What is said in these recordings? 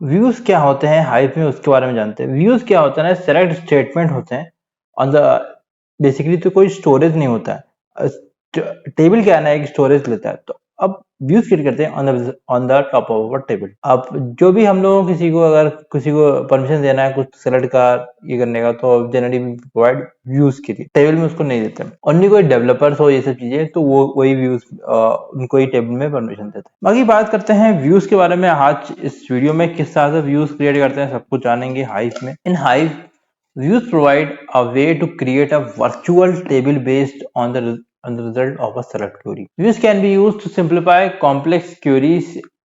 Views क्या होते हैं हाइव में उसके बारे में जानते हैं। व्यूज क्या होता है ना, सेलेक्ट स्टेटमेंट होते हैं ऑन द, बेसिकली तो कोई स्टोरेज नहीं होता है। टेबल क्या है ना, एक स्टोरेज लेता है। तो अब व्यूज क्रिएट करते हैं on the top of a table. अब जो भी हम लोगों किसी को, अगर किसी को परमिशन देना है कुछ सेलेक्ट का ये करने का, तो जनरली प्रोवाइड व्यूज के लिए, टेबल में उसको नहीं देते। ओनली कोई डेवलपर्स हो ये सब चीजें, तो वो वही व्यूज उनको ही टेबल में परमिशन देते हैं। बाकी बात करते हैं व्यूज के बारे में। आज इस वीडियो में किस तरह से व्यूज क्रिएट करते हैं सब कुछ जानेंगे हाइव में। इन hive, views provide a way to create a virtual table based on the result of a select query. Views can be used to simplify complex queries,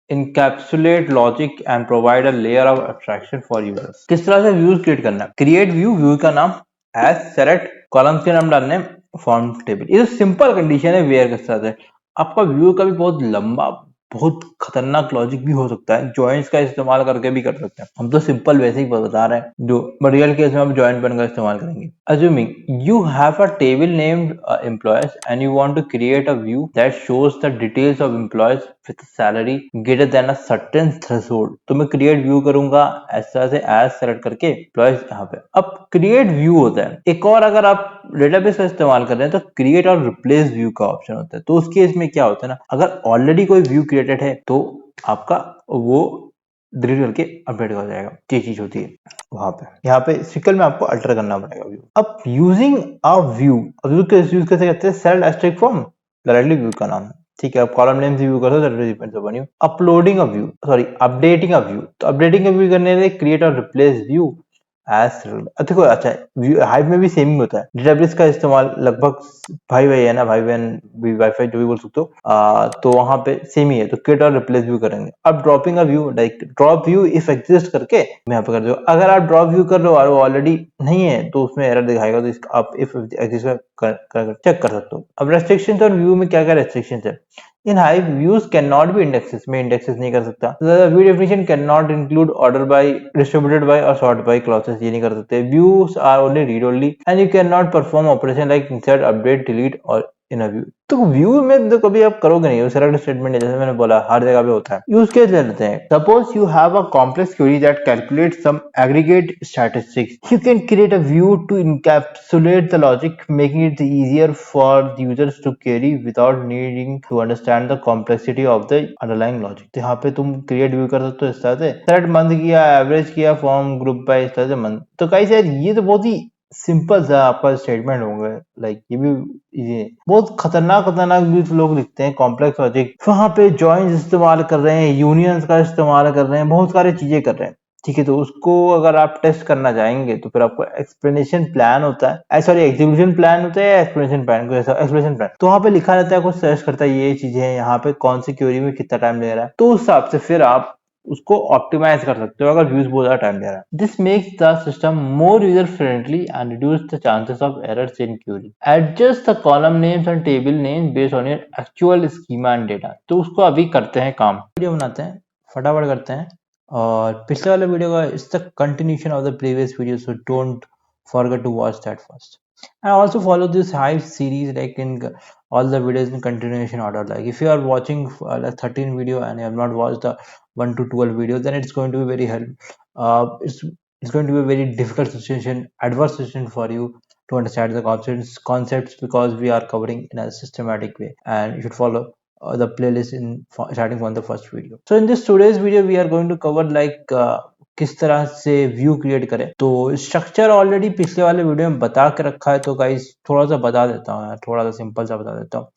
encapsulate logic and provide a layer of abstraction for users. किस तरह से views create करना है? Create view, view का नाम, as select, columns के नाम डालने, form table। ये सिंपल कंडीशन है वेयर के साथ है। आपका व्यू का भी बहुत लंबा, बहुत खतरनाक लॉजिक भी हो सकता है, जॉइंट्स का इस्तेमाल करके भी कर सकते हैं। हम तो सिंपल बेसिक बता रहे हैं, जो रियल केस में हम जॉइंट बन का इस्तेमाल करेंगे। Assuming you have a table named employees and you want to create a view that shows the details of employees with a salary greater than a certain threshold, तो मैं create view करूंगा इस तरह से as select करके employees यहाँ पे। अब create view होता है एक और, अगर आप डेटाबेस का इस्तेमाल कर रहे हैं तो क्रिएट और रिप्लेस व्यू का ऑप्शन होता है। तो उस केस में क्या होता है ना, अगर ऑलरेडी कोई व्यू क्रिएटेड है तो आपका वो डिलीट करके अपडेट हो जाएगा। ये चीज होती है वहां पे। यहाँ पे सिक्वल में आपको अल्टर करना पड़ेगा व्यू। अब यूजिंग अ व्यू, अब व्यू कैसे करते हैं? Select asterisk from, directly view का नाम, ठीक है। आप कॉलम नेम से व्यू कर दो, that depends upon you. Uploading a view, sorry updating a view, तो अपडेटिंग अ व्यू करने के लिए क्रिएट और रिप्लेस व्यू एज। देखो अच्छा, हाइव में भी सेम ही होता है। डेटाबेस का इस्तेमाल लगभग भाई भाई है ना, भाई बहन भी, वाईफाई जो भी बोल सकते हो। तो वहां पे सेम ही है, तो क्रिएट और रिप्लेस व्यू करेंगे। अब dropping a view, like drop view if exist करके मैं यहाँ पे कर दो। अगर आप ड्रॉप व्यू कर रहे हो और वो ऑलरेडी नहीं है तो उसमें एरर दिखाएगा, तो आप इफ एग्जिस्ट चेक कर सकते हो। अब रेस्ट्रिक्शन और व्यू में क्या क्या रेस्ट्रिक्शन है? In hive views cannot be indexes, में इंडेक्सेस नहीं कर सकता। View definition cannot include order by, distributed by और सॉर्ट बाय क्लॉसेस, ये नहीं कर सकते। Views are only read only and you cannot perform operation like insert, update, delete और इन अ व्यू। तो व्यू में तो कभी आप करोगे नहीं, सेलेक्ट स्टेटमेंट है जैसे मैंने बोला हर जगह पे होता है। यूज केस ले लेते हैं। Suppose you have a complex query that calculate some aggregate statistics, you can create a view to encapsulate the logic, making it easier for the users to query without needing to understand the complexity of the underlying logic। तो यहाँ पे तुम create view कर सकते हो इस तरह से, सेलेक्ट मंथ किया, एवरेज किया, फॉर्म ग्रुप बाय इस तरह से मंथ। तो गाइस यार ये तो बहुत ही सिंपल सा आपका स्टेटमेंट होंगे। लाइक ये भी ये बहुत खतरनाक खतरनाक भी लोग लिखते हैं कॉम्प्लेक्स लॉजिक, वहां पे जॉइंस इस्तेमाल कर रहे हैं, यूनियंस का इस्तेमाल कर रहे हैं, बहुत सारी चीजें कर रहे हैं। ठीक है, तो उसको अगर आप टेस्ट करना चाहेंगे तो फिर आपको एक्सप्लेनेशन प्लान होता है, सॉरी एग्जीक्यूशन प्लान होता है या एक्सप्लेनेशन प्लान, को ऐसा एक्सप्लेनेशन प्लान, तो वहां पे लिखा रहता है, कुछ सजेस्ट करता है ये चीजें हैं, यहाँ पे कौन सी क्वेरी में कितना टाइम ले रहा है, तो उस हिसाब से फिर आप उसको ऑप्टिमाइज कर सकते हो अगर व्यूज बहुत ज्यादा टाइम ले रहा है। This makes the system more user friendly and reduce the chances of errors in query. Adjust the column names and table names based on your actual schema and data. तो उसको अभी करते हैं काम, वीडियो बनाते हैं, फटाफट करते हैं। और पिछले वाले वीडियो का it's the continuation of the previous video, so don't forget to watch that first, and also follow this Hive series like in all the videos in continuation order. Like if you are watching like 13 video and you have not watched the 1 to 12 video, then it's going to be very it's going to be a very difficult situation, adverse situation for you to understand the concepts, because we are covering in a systematic way, and you should follow the playlist in starting from the first video. So in this today's video we are going to cover like किस तरह से view create करें। तो structure already पिछले वाले video में बता के रखा है, तो गाइस थोड़ा सा बता देता हूँ, थोड़ा सा सिंपल सा बता देता हूँ।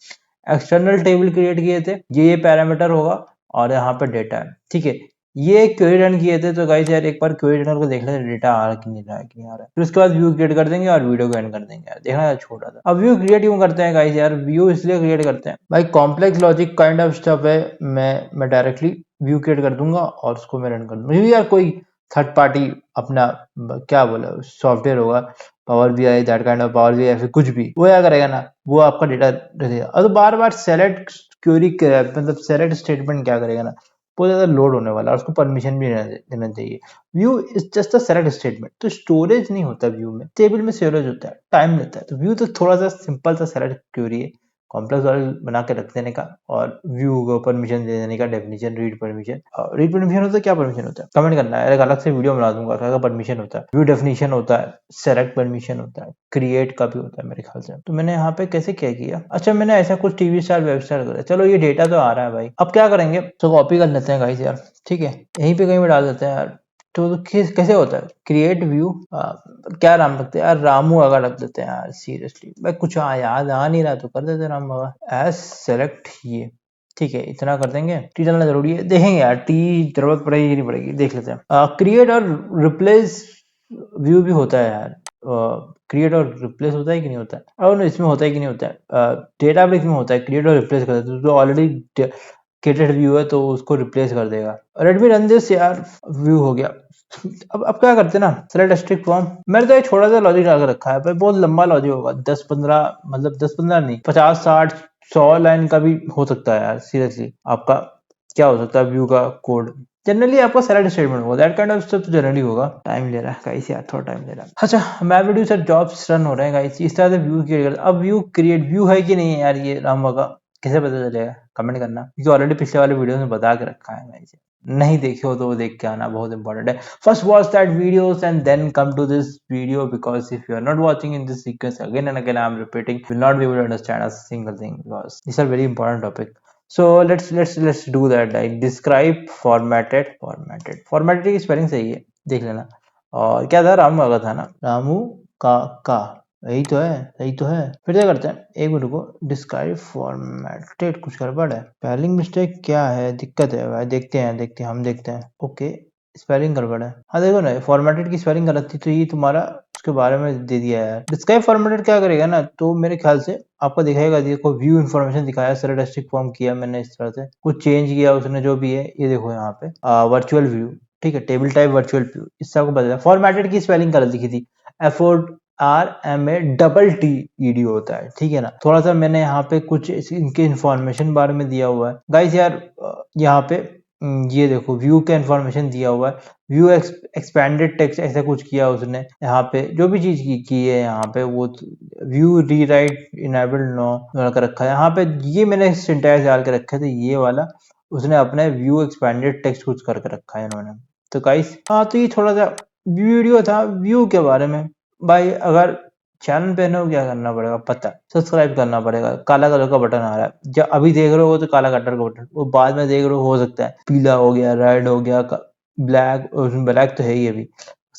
एक्सटर्नल टेबल क्रिएट किए थे, ये पैरामीटर होगा और यहाँ पे डेटा है, ठीक है। ये क्वेरी रन किए थे, तो गाइस यार एक बार क्वेरी रन करके देख लेते डेटा आ रहा कि नहीं रहा है, कि नहीं आ रहा है। फिर उसके बाद व्यू क्रिएट कर देंगे और वीडियो को एंड कर देंगे। यार देखना यार छोटा था। अब व्यू क्रिएट क्यों करते हैं गाइस? यार व्यू इसलिए क्रिएट करते हैं भाई, complex logic kind of stuff है, मैं डायरेक्टली व्यू क्रिएट कर दूंगा और उसको मैं रन कर दूंगा। मुझे यार कोई थर्ड पार्टी अपना क्या बोला सॉफ्टवेयर होगा, Power B I, that kind of Power B I, फिर कुछ भी, वो क्या करेगा ना, वो आपका डेटा दे देगा। और बार बार सेलेक्ट क्वेरी मतलब सेलेक्ट स्टेटमेंट क्या करेगा ना, बहुत ज्यादा लोड होने वाला है, उसको परमिशन भी देना चाहिए। View is just a select statement, तो स्टोरेज नहीं होता व्यू में, टेबल में स्टोरेज होता है, टाइम लेता है। तो व्यू तो थोड़ा सा सिंपल सा सेलेक्ट क्वेरी है, कॉम्प्लेक्स वाले बना के रख देने का और व्यू को परमिशन दे देने का, definition, read permission. Read permission होता है, क्या परमिशन होता है कमेंट करना है, एक अलग से वीडियो बना दूंगा क्या परमिशन होता है। व्यू डेफिनेशन होता है, सेलेक्ट परमिशन होता है, क्रिएट का भी होता है मेरे ख्याल से। तो मैंने यहाँ पे कैसे क्या किया, अच्छा मैंने ऐसा कुछ टीवी स्टार वेबसाइट करा, चलो ये डेटा तो आ रहा है भाई, अब क्या करेंगे, तो कॉपी कर लेते हैं गाइस यार, ठीक है यहीं पे कहीं पे डाल देते हैं यार। तो कैसे होता है क्रिएट व्यू, क्या नाम रखते हैं यार, रामू अगर रख देते हैं यार, सीरियसली भाई कुछ याद आ नहीं रहा तो कर देते राम अगर एज सेलेक्ट ये, ठीक है इतना कर देंगे। टी डालना जरूरी है, देखेंगे यार टी जरूरत पड़ेगी कि नहीं पड़ेगी, देख लेते हैं। क्रिएट और रिप्लेस व्यू भी होता है यार, क्रिएट और रिप्लेस होता है कि नहीं होता है, और इसमें होता है कि नहीं होता है, डेटाबेस में होता है, क्रिएट और रिप्लेस कर देते हैं, तो ऑलरेडी क्रिएटेड व्यू है तो उसको रिप्लेस कर देगा। रेडमी रन दिस यार, व्यू हो गया। अब क्या करते हैं ना, सेलेक्ट स्ट्रिक्ट फॉर्म, मैंने तो एक छोटा सा लॉजिक डाल के रखा है भाई, बहुत लंबा लॉजिक होगा, 10-15 मतलब 10-15 नहीं, 50-60-100 लाइन का भी हो सकता है यार, सीरियसली आपका क्या हो सकता है व्यू का कोड। जनरली आपका सेलेक्ट स्टेटमेंट होगा, that kind of stuff generally होगा। टाइम ले रहा है गाइस यार, थोड़ा टाइम ले रहा है। अच्छा मैं वीडियो सर जॉब्स रन हो रहे हैं गाइस, इस तरह से व्यू क्रिएट करते, अब व्यू क्रिएट व्यू है कि नहीं है यार ये राम का, कैसे पता चलेगा, कमेंट करना, क्योंकि ऑलरेडी पिछले वाले वीडियो में बता के रखा है गाइस, नहीं देखे हो तो वो देख के आना, बहुत इंपॉर्टेंट है। First watch that videos and then come to this video, because if you are not watching in this sequence again and again, I'm repeating, you will not be able to understand a single thing, because these are very important topic. So let's do that, like describe formatted की spelling सही है, देख लेना। और क्या था, रामू का था ना, रामू का यही तो है, सही तो है। फिर क्या करते हैं, एक मिनट को, डिस्क्राइब फॉर्मेटेड, कुछ गड़बड़ है, स्पेलिंग मिस्टेक क्या है, दिक्कत है भाई, देखते हैं हम देखते हैं। ओके स्पेलिंग गड़बड़ है, हाँ देखो ना फॉर्मेटेड की स्पेलिंग गलत थी, तो ये तुम्हारा उसके बारे में दे दिया है। डिस्क्राइब फॉर्मेटेड क्या करेगा ना, तो मेरे ख्याल से आपको दिखाएगा, देखो व्यू इन्फॉर्मेशन दिखाया, सेलेक्ट फॉर्म किया मैंने, इस तरह से कुछ चेंज किया उसने, जो भी है ये देखो यहाँ पे वर्चुअल व्यू, ठीक है टेबल टाइप वर्चुअल व्यू, इससे आपको बता, फॉर्मेटेड की स्पेलिंग गलत दिखी थी, एफोर्ड RMATTED होता है, ठीक है ना। थोड़ा सा मैंने यहाँ पे कुछ इनके इन्फॉर्मेशन बारे में दिया हुआ है गाइस यार, यहाँ पे ये देखो व्यू का इन्फॉर्मेशन दिया हुआ है, व्यू एक्सपेंडेड टेक्स्ट ऐसा कुछ किया उसने, यहाँ पे जो भी चीज की है यहाँ पे, वो व्यू रीराइट इनेबल्ड नो कर रखा है, यहाँ पे ये मैंने सिंटैक्स डाल के रखे थे, ये वाला उसने अपने व्यू एक्सपेंडेड टेक्स्ट कुछ करके रखा है इन्होंने। तो गाइस हाँ, तो ये थोड़ा सा वीडियो था व्यू के बारे में। भाई अगर चैनल पे हो, क्या करना पड़ेगा पता है, सब्सक्राइब करना पड़ेगा, काला कलर का बटन आ रहा है, जब अभी देख रहे हो तो काला कलर का बटन, वो बाद में देख रहे हो सकता है पीला हो गया, रेड हो गया, ब्लैक, उसमें ब्लैक तो है ही अभी,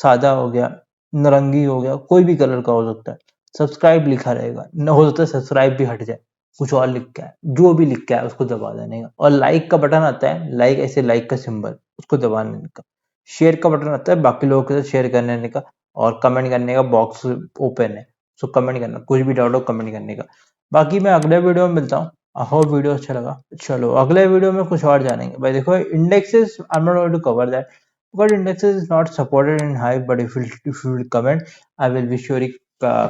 सादा हो गया, नारंगी हो गया, कोई भी कलर का हो सकता है, सब्सक्राइब लिखा रहेगा, न हो सकता है सब्सक्राइब भी हट जाए, कुछ और लिख के है, जो भी लिख के है उसको दबा देने का, और लाइक का बटन आता है, लाइक ऐसे लाइक का सिंबल, उसको दबा देने का, शेयर का बटन आता है बाकी लोगों के साथ शेयर करने का, और कमेंट करने का बॉक्स ओपन है, सो कमेंट करना, कुछ भी डाउट हो कमेंट करने का। बाकी मैं अगले वीडियो में मिलता हूँ, आई होप वीडियो अच्छा लगा, चलो अगले वीडियो में कुछ और जानेंगे भाई। देखो indexes I am not going to cover that, but indexes is not supported in Hive, but if you will comment, I will be sure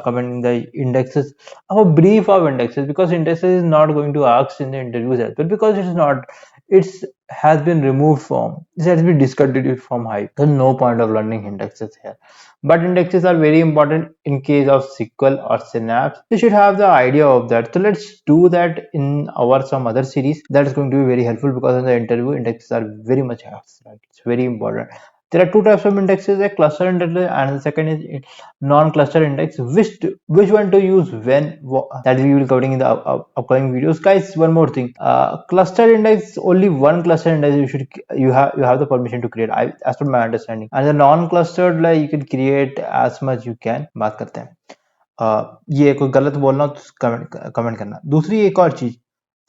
commenting the indexes, a brief of indexes, because indexes is not going to ask in the interviews as well, because it's not, it's has been removed from, it has been discontinued from Hive, there's no point of learning indexes here, but indexes are very important in case of SQL or Synapse, you should have the idea of that. So let's do that in our some other series, that is going to be very helpful, because in the interview indexes are very much abstract, it's very important. There are two types of indexes, a cluster index and the second is non-cluster index. Which one to use when, that we will covering in the upcoming videos. Guys, one more thing, cluster index, only one cluster index you have the permission to create, as per my understanding, and the non-clustered, like you can create as much you can। बात करते हैं, ये कोई गलत बोलना हो तो comment करना। दूसरी एक और चीज,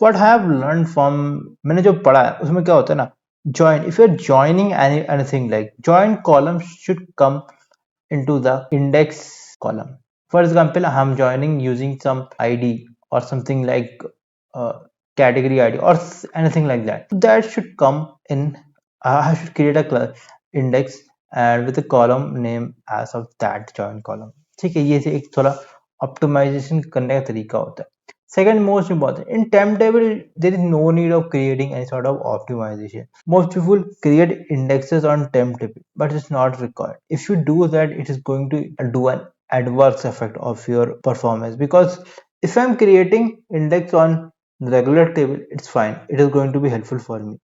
what I have learned from, मैंने जो पढ़ा है उसमें क्या होता है ना, join, if you're joining anything, like join column should come into the index column. For example, I'm joining using some ID or something like category ID or anything like that, that should come in, I should create a index and with a column name as of that join column, ठीक है। ये से एक थोड़ा optimisation करने का तरीका होता है। Second most important, in temp table there is no need of creating any sort of optimization. Most people create indexes on temp table, but it's not required. If you do that, it is going to do an adverse effect of your performance, because If I'm creating index on the regular table, it's fine, it is going to be helpful for me.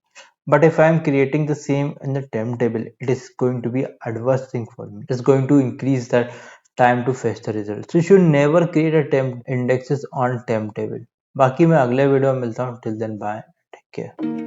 But if I'm creating the same in the temp table, it is going to be adverse thing for me. It is going to increase that time to fetch the result. So you should never create a temp indexes on temp table. बाकी मैं अगले video में मिलता हूँ. Till then, bye, take care.